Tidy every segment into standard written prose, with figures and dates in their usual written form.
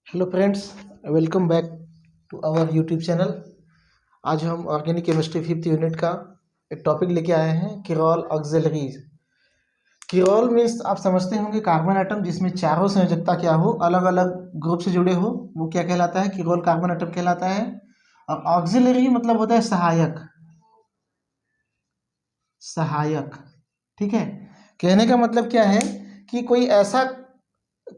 Hello friends, welcome back to our YouTube channel. आज हम organic chemistry fifth unit का एक टॉपिक लेके आए हैं, किरोल ऑक्सिलरीज। किरोल मीन्स आप समझते होंगे कार्बन एटम जिसमें चारों संयोजकता क्या हो, अलग अलग ग्रुप से जुड़े हो, वो क्या कहलाता है? किरोल कार्बन एटम कहलाता है। और ऑक्सिलरी मतलब होता है सहायक। सहायक, ठीक है। कहने का मतलब क्या है कि कोई ऐसा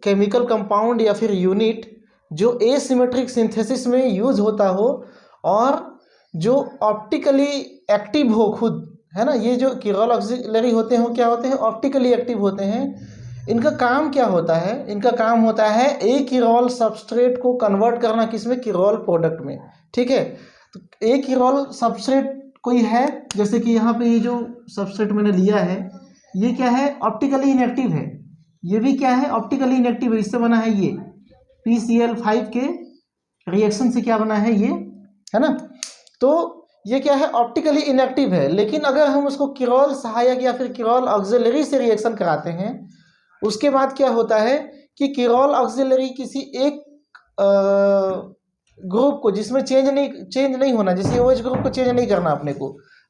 केमिकल कंपाउंड या फिर यूनिट जो एसिमेट्रिक सिंथेसिस में यूज होता हो और जो ऑप्टिकली एक्टिव हो खुद, है ना। ये जो किरोल ऑक्सिलरी होते हैं वो क्या होते हैं? ऑप्टिकली एक्टिव होते हैं। इनका काम क्या होता है? इनका काम होता है ए किरोल सबस्ट्रेट को कन्वर्ट करना, किसमें? किरोल प्रोडक्ट में, ठीक है। तो ए किरोल सबस्ट्रेट कोई है, जैसे कि यहाँ पे ये जो सबस्ट्रेट मैंने लिया है ये क्या है? ऑप्टिकली इनएक्टिव है। ये भी क्या है? ऑप्टिकली इनएक्टिव है। इससे बना है ये PCl5 के रिएक्शन से क्या बना है ये, है ना। तो ये क्या है? ऑप्टिकली इनएक्टिव है। लेकिन अगर हम उसको किरोल सहायक या फिर किरोल ऑक्सिलरी से रिएक्शन कराते हैं, उसके बाद क्या होता है कि किरोल ऑक्सिलरी किसी एक ग्रुप को, जिसमें चेंज नहीं होना, जैसे OH ग्रुप को चेंज नहीं करना,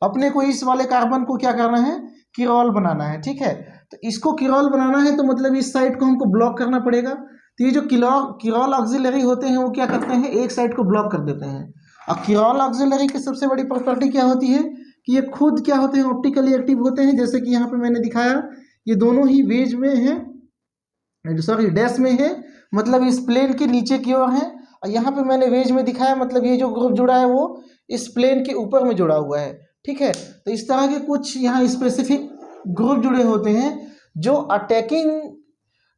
अपने को इस वाले कार्बन को क्या करना है? किरोल बनाना है, ठीक है। तो इसको किरोल बनाना है तो मतलब इस साइड को हमको ब्लॉक करना पड़ेगा। तो ये जो किरोल ऑक्सिलरी होते हैं वो क्या करते हैं? एक साइड को ब्लॉक कर देते हैं। अब किरोल ऑक्सिलरी की सबसे बड़ी प्रॉपर्टी क्या होती है कि ये खुद क्या होते हैं? ऑप्टिकली एक्टिव होते हैं। जैसे कि यहाँ पे मैंने दिखाया, ये दोनों ही वेज में है, सॉरी डैश में है, मतलब इस प्लेन के नीचे की ओर है। और यहाँ पे मैंने वेज में दिखाया, मतलब ये जो ग्रुप जुड़ा है वो इस प्लेन के ऊपर में जुड़ा हुआ है, ठीक है। तो इस तरह के कुछ यहाँ स्पेसिफिक ग्रुप जुड़े होते हैं जो अटैकिंग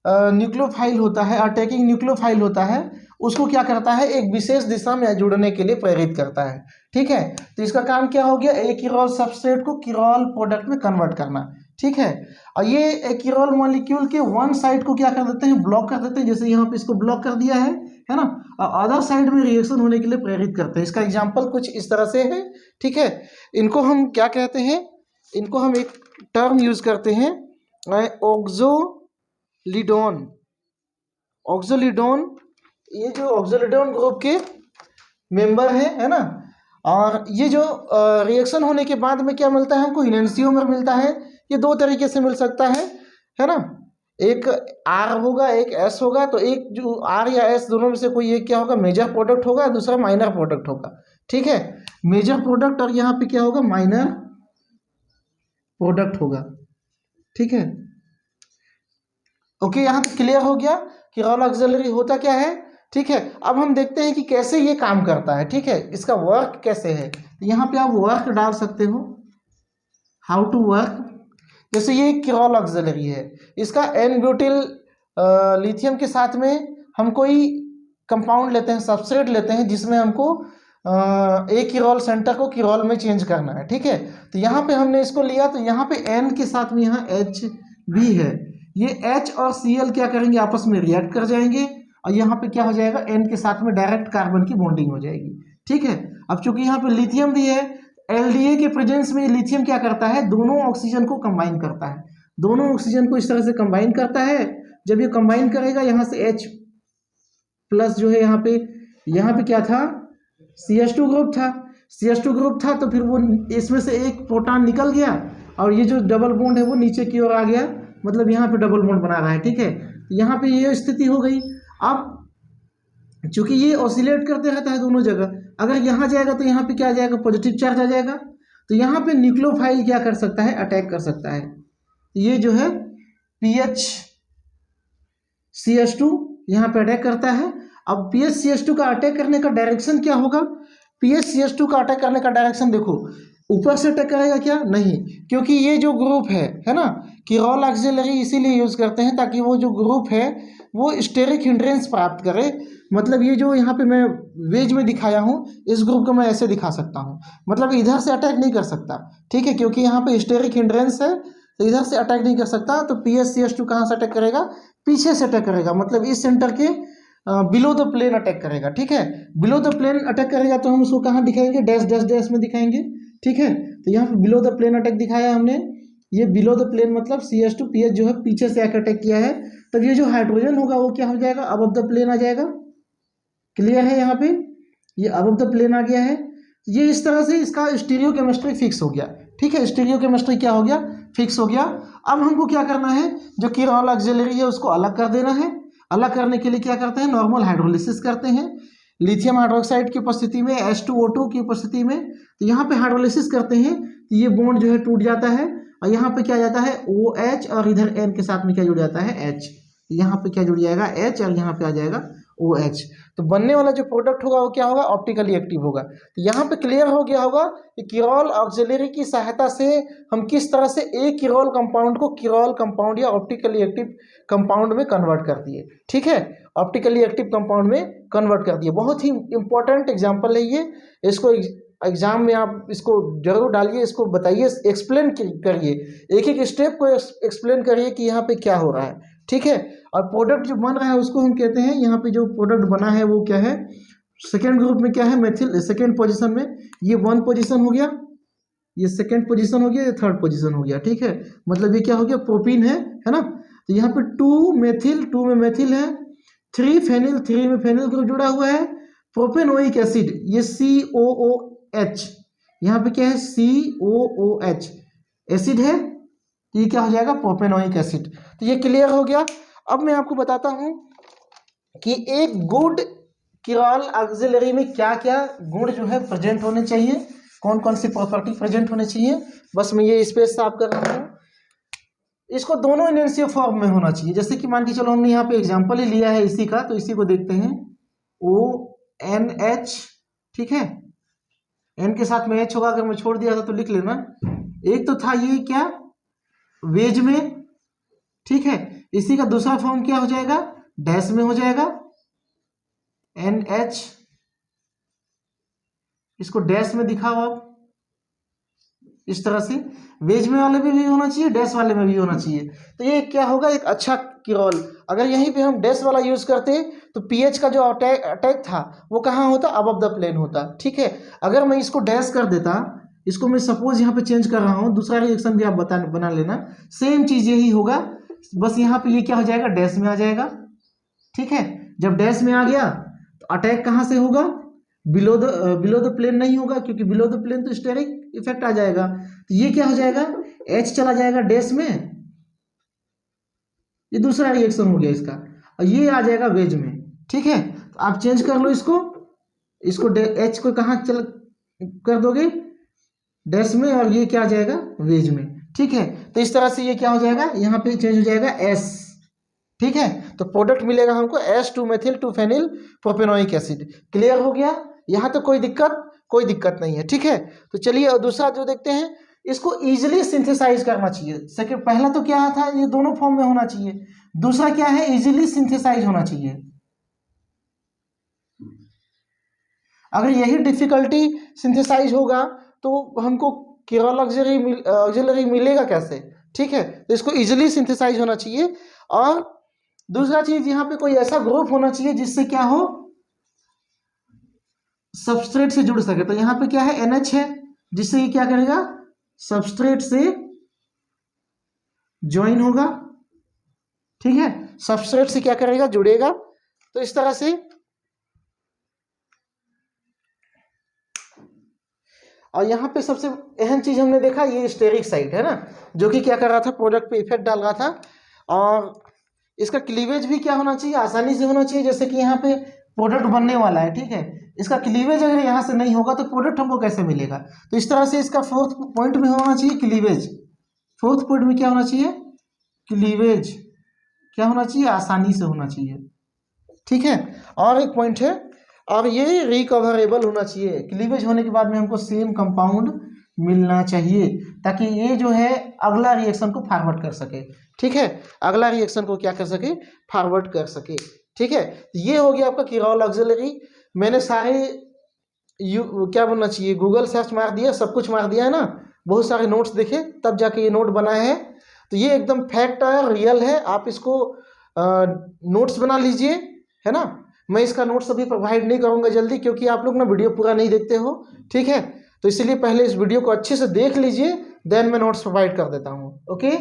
न्यूक्लियोफाइल होता है, अटैकिंग न्यूक्लियोफाइल होता है, उसको क्या करता है? एक विशेष दिशा में जुड़ने के लिए प्रेरित करता है, ठीक है। तो इसका काम क्या हो गया? एक किरोल सबस्ट्रेट को किरोल प्रोडक्ट में कन्वर्ट करना, ठीक है। और ये एक किरोल मॉलिक्यूल के वन साइड को क्या कर देते हैं? ब्लॉक कर देते हैं। जैसे यहाँ पे इसको ब्लॉक कर दिया है ना। और अदर साइड में रिएक्शन होने के लिए प्रेरित करते हैं। इसका एग्जाम्पल कुछ इस तरह से है, ठीक है। इनको हम क्या कहते हैं? इनको हम एक टर्म यूज करते हैं, ऑक्सोलिडोन। ऑक्सोलिडोन, ये जो ऑक्सोलिडोन ग्रुप के मेंबर है ना। और ये जो रिएक्शन होने के बाद में क्या मिलता है हमको? इनैंसियोमर मिलता है। ये दो तरीके से मिल सकता है ना। एक R होगा, एक S होगा। तो एक जो R या S दोनों में से कोई एक क्या होगा? मेजर प्रोडक्ट होगा, दूसरा माइनर प्रोडक्ट होगा, ठीक है। मेजर प्रोडक्ट और यहाँ पे क्या होगा? माइनर प्रोडक्ट होगा, ठीक है। ओके, यहाँ तक क्लियर हो गया किरोल ऑक्सिलरी होता क्या है, ठीक है। अब हम देखते हैं कि कैसे ये काम करता है, ठीक है। इसका वर्क कैसे है, यहाँ पे आप वर्क डाल सकते हो, हाउ टू वर्क। जैसे ये किरोल ऑक्सिलरी है, इसका N ब्यूटिल लिथियम के साथ में हम कोई कंपाउंड लेते हैं, सबस्ट्रेट लेते हैं, जिसमें हमको एक किरोल सेंटर को किरोल में चेंज करना है, ठीक है। तो यहाँ पे हमने इसको लिया, तो यहाँ पे N के साथ में यहाँ H भी है। ये H और Cl क्या करेंगे? आपस में रिएक्ट कर जाएंगे और यहाँ पे क्या हो जाएगा? N के साथ में डायरेक्ट कार्बन की बॉन्डिंग हो जाएगी, ठीक है। अब चूंकि यहाँ पे लिथियम भी है, LDA के प्रेजेंस में लिथियम क्या करता है? दोनों ऑक्सीजन को कंबाइन करता है। दोनों ऑक्सीजन को इस तरह से कंबाइन करता है। जब ये कंबाइन करेगा, यहाँ से H प्लस जो है यहाँ पे क्या था? CH2 ग्रुप था। CH2 ग्रुप था तो फिर वो इसमें से एक प्रोटॉन निकल गया और ये जो डबल बॉन्ड है वो नीचे की ओर आ गया, मतलब यहाँ पे डबल बॉन्ड बना रहा है, ठीक है। यहाँ पे ये स्थिति हो गई। अब चूंकि ये ऑसिलेट करते रहता है दोनों जगह, अगर यहाँ जाएगा तो यहाँ पे क्या आ जाएगा? पॉजिटिव चार्ज आ जाएगा। तो यहाँ पे न्यूक्लियोफाइल क्या कर सकता है? अटैक कर सकता है। ये जो है PHCH2 यहाँ पे अटैक करता है। अब PHCH2 का अटैक करने का डायरेक्शन क्या होगा? PHCH2 का अटैक करने का डायरेक्शन देखो, ऊपर से अटैक करेगा क्या? नहीं, क्योंकि ये जो ग्रुप है ना, किरोल ऑक्सिलरी इसीलिए यूज करते हैं ताकि वो जो ग्रुप है वो स्टेरिक हिंड्रेंस प्राप्त करे। मतलब ये जो यहाँ पे मैं वेज में दिखाया हूँ, इस ग्रुप को मैं ऐसे दिखा सकता हूँ, मतलब इधर से अटैक नहीं कर सकता, ठीक है, क्योंकि यहाँ पे स्टेरिक हिंड्रेंस है, तो इधर से अटैक नहीं कर सकता। तो PHCH2 कहाँ से अटैक करेगा? पीछे से अटैक करेगा, मतलब इस सेंटर के बिलो द प्लेन अटैक करेगा, ठीक है। बिलो द प्लेन अटैक करेगा तो हम उसको कहाँ दिखाएंगे? डैश डैश डैश में दिखाएंगे, ठीक है। तो यहाँ पे बिलो द प्लेन अटैक दिखाया हमने। ये बिलो द प्लेन मतलब CH2 PH जो है पीछे से आकर अटैक किया है, तब ये जो हाइड्रोजन होगा वो क्या हो जाएगा? अब द प्लेन आ जाएगा, क्लियर है यहाँ पे, ये अबव द प्लेन आ गया है। ये इस तरह से इसका स्टीरियोकेमिस्ट्री फिक्स हो गया, ठीक है, स्टीरियोकेमिस्ट्री क्या हो गया, फिक्स हो गया। अब हमको क्या करना है, जो किरॉल ऑक्सिलरी है उसको अलग कर देना है। अलग करने के लिए क्या करते हैं, नॉर्मल हाइड्रोलिसिस करते हैं। लिथियम हाइड्रोक्साइड की उपस्थिति में, H2O2 की उपस्थिति में, तो यहाँ पे हाइड्रोलिसिस करते हैं तो ये बॉन्ड जो है टूट जाता है और यहाँ पे क्या जाता है OH और इधर N के साथ में क्या जुड़ जाता है H। यहाँ पे क्या जुड़ जाएगा H और यहाँ पे आ जाएगा OH। तो बनने वाला जो प्रोडक्ट होगा वो क्या होगा, ऑप्टिकली एक्टिव होगा। तो यहाँ पे क्लियर हो गया होगा कि किरॉल ऑक्सिलरी की सहायता से हम किस तरह से एक किरॉल कंपाउंड को किरॉल कंपाउंड या ऑप्टिकली एक्टिव कंपाउंड में कन्वर्ट कर दिए, ठीक है, ऑप्टिकली एक्टिव कंपाउंड में कन्वर्ट कर दिए। बहुत ही इंपॉर्टेंट एग्जाम्पल है ये, इसको एग्जाम में आप इसको जरूर डालिए, इसको बताइए, एक्सप्लेन करिए, एक एक स्टेप को एक्सप्लेन करिए कि यहाँ पे क्या हो रहा है, ठीक है। और प्रोडक्ट जो बन रहा है उसको हम कहते हैं, यहाँ पे जो प्रोडक्ट बना है वो क्या है, सेकेंड ग्रुप में क्या है, मेथिल, सेकेंड पोजीशन में, ये 1 पोजीशन हो गया, ये सेकेंड पोजीशन हो गया, ये 3rd पोजीशन हो गया, ठीक है। मतलब ये क्या हो गया, प्रोपीन है ना। तो यहाँ पे 2 मेथिल, 2 में मेथिल है, 3 फेनिल, 3 में फेनिल ग्रुप जुड़ा हुआ है, प्रोपेनोइक एसिड, ये COOH, यहाँ पे क्या है COOH एसिड है, ये क्या हो जाएगा, प्रोपेनोइक एसिड। तो ये क्लियर हो गया। अब मैं आपको बताता हूं कि एक गुड किरॉल ऑक्सिलरी में क्या क्या गुण जो है प्रेजेंट होने चाहिए, कौन कौन सी प्रॉपर्टी प्रेजेंट होने चाहिए। बस मैं ये स्पेस साफ कर रहा हूँ। इसको दोनों इनर्शियल फॉर्म में होना चाहिए। जैसे कि मान के चलो हमने यहाँ पे एग्जांपल ही लिया है इसी का, तो इसी को देखते हैं, ONH, ठीक है, N के साथ में H होगा, अगर मैं छोड़ दिया था तो लिख लेना। एक तो था ये क्या, वेज में, ठीक है, इसी का दूसरा फॉर्म क्या हो जाएगा, डैश में हो जाएगा, NH, इसको डैश में दिखाओ आप, इस तरह से वेज में वाले में भी होना चाहिए, डैश वाले में भी होना चाहिए। तो ये क्या होगा, एक अच्छा किरॉल। अगर यहीं पे हम डैश वाला यूज करते तो पीएच का जो अटैक था वो कहाँ होता, अबव द प्लेन होता, ठीक है। अगर मैं इसको डैश कर देता, इसको मैं सपोज यहाँ पे चेंज कर रहा हूँ, दूसरा रिएक्शन भी आप बना लेना, सेम चीज यही होगा, बस यहाँ पे ये क्या हो जाएगा, डैश में आ जाएगा, ठीक है। जब डैश में आ गया तो अटैक कहाँ से होगा, बिलो द प्लेन नहीं होगा, क्योंकि बिलो द प्लेन तो स्टेरिक इफेक्ट आ जाएगा। तो ये क्या हो जाएगा, H चला जाएगा डैश में, ये दूसरा रिएक्शन हो गया इसका, और ये आ जाएगा वेज में, ठीक है। तो आप चेंज कर लो इसको H को कहाँ चल कर दोगे, डैश में, और ये क्या आ जाएगा, वेज में, ठीक है। तो इस तरह से ये क्या हो जाएगा, यहाँ पे चेंज हो जाएगा S, ठीक है। तो प्रोडक्ट मिलेगा हमको H2 methyl 2 phenyl propanoic acid. Clear हो गया, यहाँ तो कोई दिक्कत नहीं है, ठीक है। तो चलिए और दूसरा जो देखते हैं, इसको इजीली सिंथेसाइज करना चाहिए। सेकंड, पहला तो क्या था, ये दोनों फॉर्म में होना चाहिए, दूसरा क्या है, इजीली सिंथेसाइज होना चाहिए। अगर यही डिफिकल्टी सिंथेसाइज होगा तो हमको किरॉल ऑक्सिलरी मिलेगा कैसे, ठीक है। तो इसको इजीली सिंथेसाइज होना चाहिए। और दूसरा चीज, यहाँ पे कोई ऐसा ग्रुप होना चाहिए जिससे क्या हो, सबस्ट्रेट से जुड़ सके। तो यहाँ पे क्या है, NH है, जिससे ये क्या करेगा, सबस्ट्रेट से ज्वाइन होगा, ठीक है, सबस्ट्रेट से क्या करेगा, जुड़ेगा। तो इस तरह से, और यहाँ पे सबसे अहम चीज हमने देखा, ये स्टेरिक साइट है ना, जो कि क्या कर रहा था, प्रोडक्ट पे इफेक्ट डाल रहा था। और इसका क्लीवेज भी क्या होना चाहिए, आसानी से होना चाहिए। जैसे कि यहाँ पे प्रोडक्ट बनने वाला है, ठीक है, इसका क्लीवेज अगर यहाँ से नहीं होगा तो प्रोडक्ट हमको कैसे मिलेगा। तो इस तरह से इसका 4th पॉइंट में होना चाहिए क्लीवेज। 4th पॉइंट में क्या होना चाहिए, क्लीवेज क्या होना चाहिए, आसानी से होना चाहिए, ठीक है। और एक पॉइंट है, और ये रिकवरेबल होना चाहिए। क्लीवेज होने के बाद में हमको सेम कंपाउंड मिलना चाहिए, ताकि ये जो है अगला रिएक्शन को फॉरवर्ड कर सके, ठीक है, अगला रिएक्शन को क्या कर सके, फॉरवर्ड कर सके, ठीक है। ये हो गया आपका किरॉल ऑक्सिलरी। मैंने सारे क्या बोलना चाहिए, गूगल सर्च मार दिया, सब कुछ मार दिया है ना, बहुत सारे नोट्स देखे तब जाके ये नोट बना है। तो ये एकदम फैक्ट है, रियल है, आप इसको नोट्स बना लीजिए, है ना। मैं इसका नोट्स अभी प्रोवाइड नहीं करूंगा जल्दी, क्योंकि आप लोग ना वीडियो पूरा नहीं देखते हो, ठीक है। तो इसलिए पहले इस वीडियो को अच्छे से देख लीजिए, देन मैं नोट्स प्रोवाइड कर देता हूँ, ओके।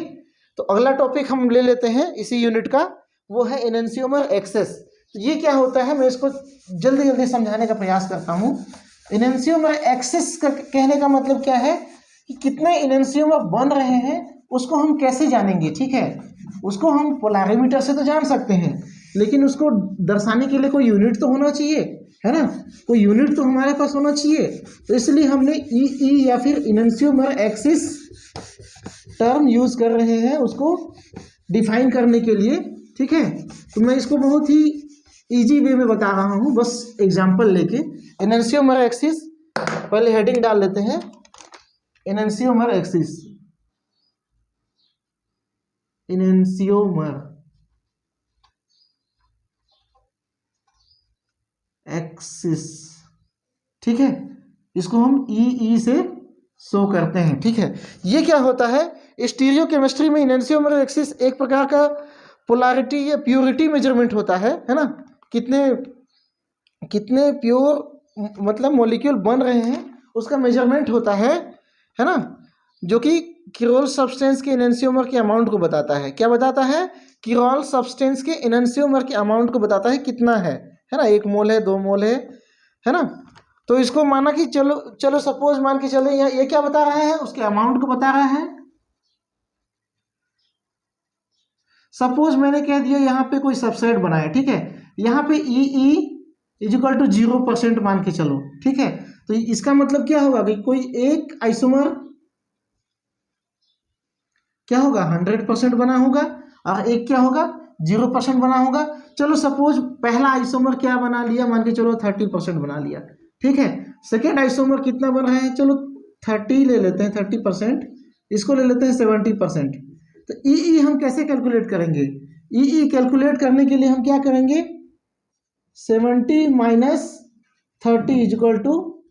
तो अगला टॉपिक हम ले लेते हैं इसी यूनिट का, वो है एनेंशियोमर एक्सेस। ये क्या होता है, मैं इसको जल्दी जल्दी समझाने का प्रयास करता हूँ। इनैंसियोमर एक्सिस का कहने का मतलब क्या है कि कितने इनैंसियोमर बन रहे हैं उसको हम कैसे जानेंगे, ठीक है। उसको हम पोलैरिमीटर से तो जान सकते हैं, लेकिन उसको दर्शाने के लिए कोई यूनिट तो होना चाहिए, है ना। कोई यूनिट तो हमारे पास होना चाहिए। तो इसलिए हमने ई या फिर इनैंसियोमर एक्सिस टर्म यूज कर रहे हैं उसको डिफाइन करने के लिए, ठीक है। तो मैं इसको बहुत ही इजी वे में बता रहा हूँ, बस एग्जांपल लेके। इनैंसियोमर एक्सिस, पहले हेडिंग डाल लेते हैं, इनैंसियोमर एक्सिस, इनैंसियोमर एक्सिस, ठीक है। इसको हम ई से शो करते हैं, ठीक है। ये क्या होता है, स्टीरियोकेमिस्ट्री में इनैंसियोमर एक्सिस एक प्रकार का पोलैरिटी या प्योरिटी मेजरमेंट होता है ना। कितने कितने प्योर मतलब मॉलिक्यूल बन रहे हैं उसका मेजरमेंट होता है ना। जो कि किरोल सब्सटेंस के इनैंसियोमर के अमाउंट को बताता है। क्या बताता है, किरोल सब्सटेंस के इनैंसियोमर के अमाउंट को बताता है कितना है ना। 1 मोल है, 2 मोल है ना। तो इसको माना कि चलो सपोज मान के चले, ये क्या बता रहा है, उसके अमाउंट को बता रहा है। सपोज मैंने कह दिया यहाँ पे कोई सबसेट बनाया, ठीक है। यहाँ पे ई इजिकल टू 0% मान के चलो, ठीक है। तो इसका मतलब क्या होगा कि कोई एक आइसोमर क्या होगा, 100% बना होगा, और एक क्या होगा, 0% बना होगा। चलो सपोज पहला आइसोमर क्या बना लिया, मान के चलो 30% बना लिया, ठीक है। सेकेंड आइसोमर कितना बन रहा है, चलो 30 ले लेते हैं, 30%, इसको ले लेते हैं 70%। तो ई हम कैसे कैलकुलेट करेंगे, ई कैलकुलेट करने के लिए हम क्या करेंगे, 70 माइनस 30 इजिकल टू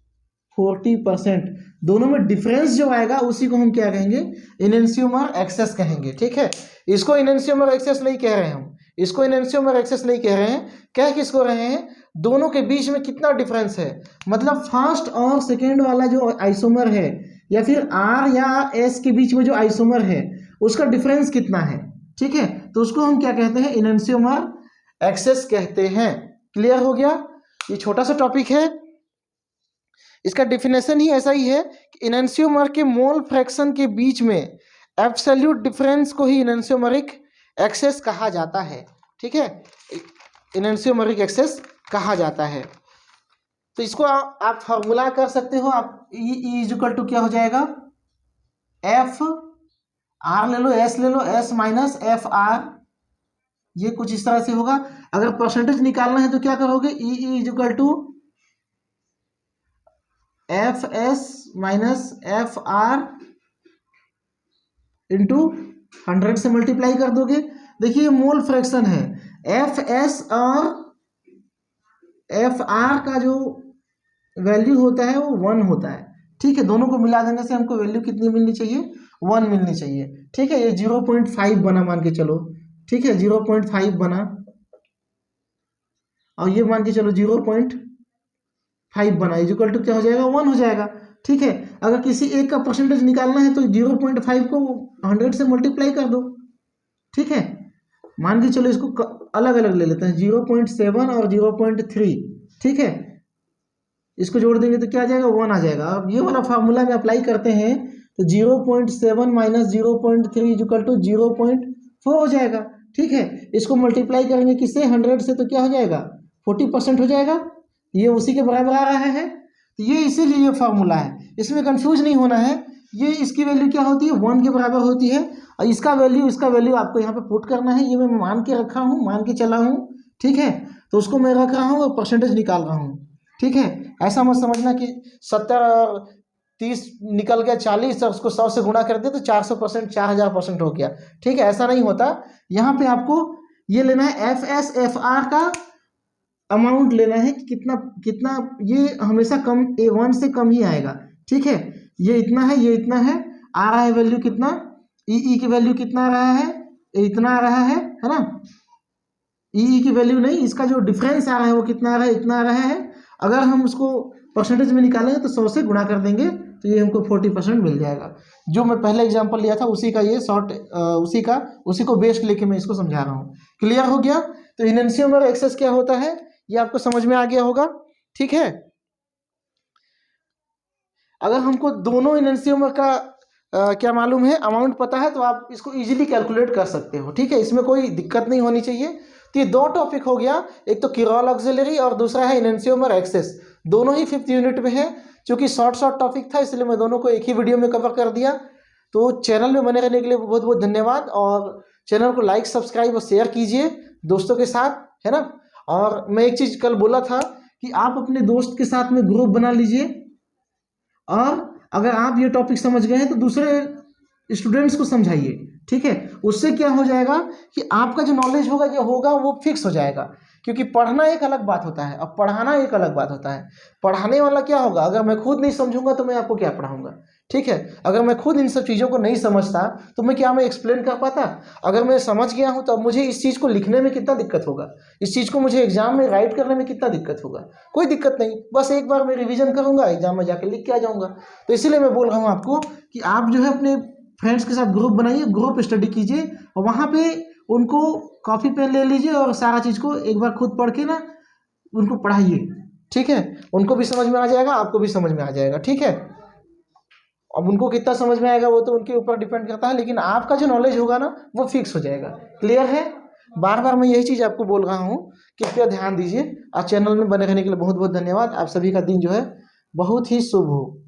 40%। दोनों में डिफरेंस जो आएगा उसी को हम क्या कहेंगे, इनैंसियोमर एक्सेस कहेंगे, ठीक है। इसको इनैंसियोमर एक्सेस नहीं कह रहे हैं हम, इसको इनैंसियोमर एक्सेस नहीं कह रहे हैं। कह किसको रहे हैं, दोनों के बीच में कितना डिफरेंस है, मतलब फर्स्ट और सेकेंड वाला जो आइसोमर है, या फिर आर या एस के बीच में जो आइसोमर है उसका डिफरेंस कितना है, ठीक है। तो उसको हम क्या कहते हैं, इनैंसियोमर एक्सेस कहते हैं। क्लियर हो गया, ये छोटा सा टॉपिक है। इसका डिफिनेशन ही ऐसा ही है कि इनैंसियोमर के मोल फ्रैक्शन के बीच में एब्सोल्यूट डिफरेंस को ही इनैंसियोमरिक एक्सेस कहा जाता है, ठीक है। इनैंसियोमरिक एक्सेस कहा जाता है। तो इसको आप फॉर्मूला कर सकते हो, आप ई इक्वल टू क्या हो जाएगा, एफ आर ले लो, एस ले लो, एस माइनस एफ आर, ये कुछ इस तरह से होगा। अगर परसेंटेज निकालना है तो क्या करोगे, E equal to F S minus F R into 100 से मल्टीप्लाई कर दोगे। देखिए मोल फ्रैक्शन है, एफ एस और एफ आर का जो वैल्यू होता है वो 1 होता है, ठीक है। दोनों को मिला देने से हमको वैल्यू कितनी मिलनी चाहिए, 1 मिलनी चाहिए, ठीक है। ये 0.5 बना मान के चलो, ठीक है, 0.5 बना, और ये मान के चलो 0.5 बना, इक्वल टू क्या हो जाएगा, 1 हो जाएगा, ठीक है। अगर किसी एक का परसेंटेज निकालना है तो 0.5 को 100 से मल्टीप्लाई कर दो, ठीक है। मान के चलो इसको अलग अलग ले लेते हैं, 0.7 और 0.3, ठीक है। इसको जोड़ देंगे तो क्या आ जाएगा, 1 आ जाएगा। अब ये वाला फार्मूला में अप्लाई करते हैं तो 0.7 माइनस 0.3 इक्वल टू 0.4 हो जाएगा, ठीक है। इसको मल्टीप्लाई करेंगे किससे, 100 से, तो क्या हो जाएगा, 40% हो जाएगा। ये उसी के बराबर आ रहा है, तो ये इसीलिए ये फार्मूला है, इसमें कंफ्यूज नहीं होना है। ये इसकी वैल्यू क्या होती है, 1 के बराबर होती है, और इसका वैल्यू आपको यहाँ पे पुट करना है। ये मैं मान के रखा हूँ, मान के चला हूँ, ठीक है। तो उसको मैं रख रहा हूँ और परसेंटेज निकाल रहा हूँ, ठीक है। ऐसा मत समझना कि 70 और 30 निकल गया 40 और उसको 100 से गुणा कर दे तो 400%, 4000% हो गया, ठीक है। ऐसा नहीं होता। यहाँ पे आपको ये लेना है, एफ एस एफ आर का अमाउंट लेना है कि कितना कितना, ये हमेशा कम, A1 से कम ही आएगा, ठीक है। ये इतना है, ये इतना है, आ रहा है वैल्यू कितना, ई की वैल्यू कितना आ रहा है, इतना आ रहा है ना। ई की वैल्यू नहीं, इसका जो डिफरेंस आ रहा है वो कितना आ रहा है, इतना आ रहा है। अगर हम उसको परसेंटेज में निकालेंगे तो 100 से गुणा कर देंगे तो ये हमको 40% मिल जाएगा। जो मैं पहले एग्जांपल लिया था उसी का ये शॉर्ट, उसी को बेस्ड लेके मैं इसको समझा रहा हूँ। क्लियर हो गया। तो इनैंसियोमर एक्सेस क्या होता है ये आपको समझ में आ गया होगा। ठीक है, अगर हमको दोनों इनैंसियोमर का क्या मालूम है, अमाउंट पता है, तो आप इसको इजीली कैलकुलेट कर सकते हो। ठीक है, इसमें कोई दिक्कत नहीं होनी चाहिए। तो ये दो टॉपिक हो गया, एक तो किरॉल ऑक्सिलरी और दूसरा है इनैंसियोमर एक्सेस। दोनों ही 5th यूनिट में है। चूंकि शॉर्ट टॉपिक था इसलिए मैं दोनों को एक ही वीडियो में कवर कर दिया। तो चैनल में बने रहने के लिए बहुत बहुत धन्यवाद, और चैनल को लाइक सब्सक्राइब और शेयर कीजिए दोस्तों के साथ, है ना। और मैं एक चीज़ कल बोला था कि आप अपने दोस्त के साथ में ग्रुप बना लीजिए, और अगर आप ये टॉपिक समझ गए हैं तो दूसरे स्टूडेंट्स को समझाइए। ठीक है, उससे क्या हो जाएगा कि आपका जो नॉलेज होगा जो होगा वो फिक्स हो जाएगा। क्योंकि पढ़ना एक अलग बात होता है और पढ़ाना एक अलग बात होता है। पढ़ाने वाला क्या होगा, अगर मैं खुद नहीं समझूंगा तो मैं आपको क्या पढ़ाऊंगा। ठीक है, अगर मैं खुद इन सब चीज़ों को नहीं समझता तो मैं एक्सप्लेन कर पाता। अगर मैं समझ गया हूँ तो अब मुझे इस चीज़ को लिखने में कितना दिक्कत होगा, इस चीज़ को मुझे एग्जाम में राइट करने में कितना दिक्कत होगा। कोई दिक्कत नहीं, बस एक बार मैं रिवीजन करूंगा, एग्जाम में जाकर लिख के आ जाऊंगा। तो इसीलिए मैं बोल रहा हूँ आपको कि आप जो है अपने फ्रेंड्स के साथ ग्रुप बनाइए, ग्रुप स्टडी कीजिए, और वहाँ पे उनको कॉपी पेन ले लीजिए और सारा चीज़ को एक बार खुद पढ़ के ना उनको पढ़ाइए। ठीक है, उनको भी समझ में आ जाएगा, आपको भी समझ में आ जाएगा। ठीक है, अब उनको कितना समझ में आएगा वो तो उनके ऊपर डिपेंड करता है, लेकिन आपका जो नॉलेज होगा ना वो फिक्स हो जाएगा। क्लियर है, बार बार मैं यही चीज़ आपको बोल रहा हूँ, कृपया ध्यान दीजिए। और चैनल में बने रहने के लिए बहुत बहुत धन्यवाद। आप सभी का दिन जो है बहुत ही शुभ हो।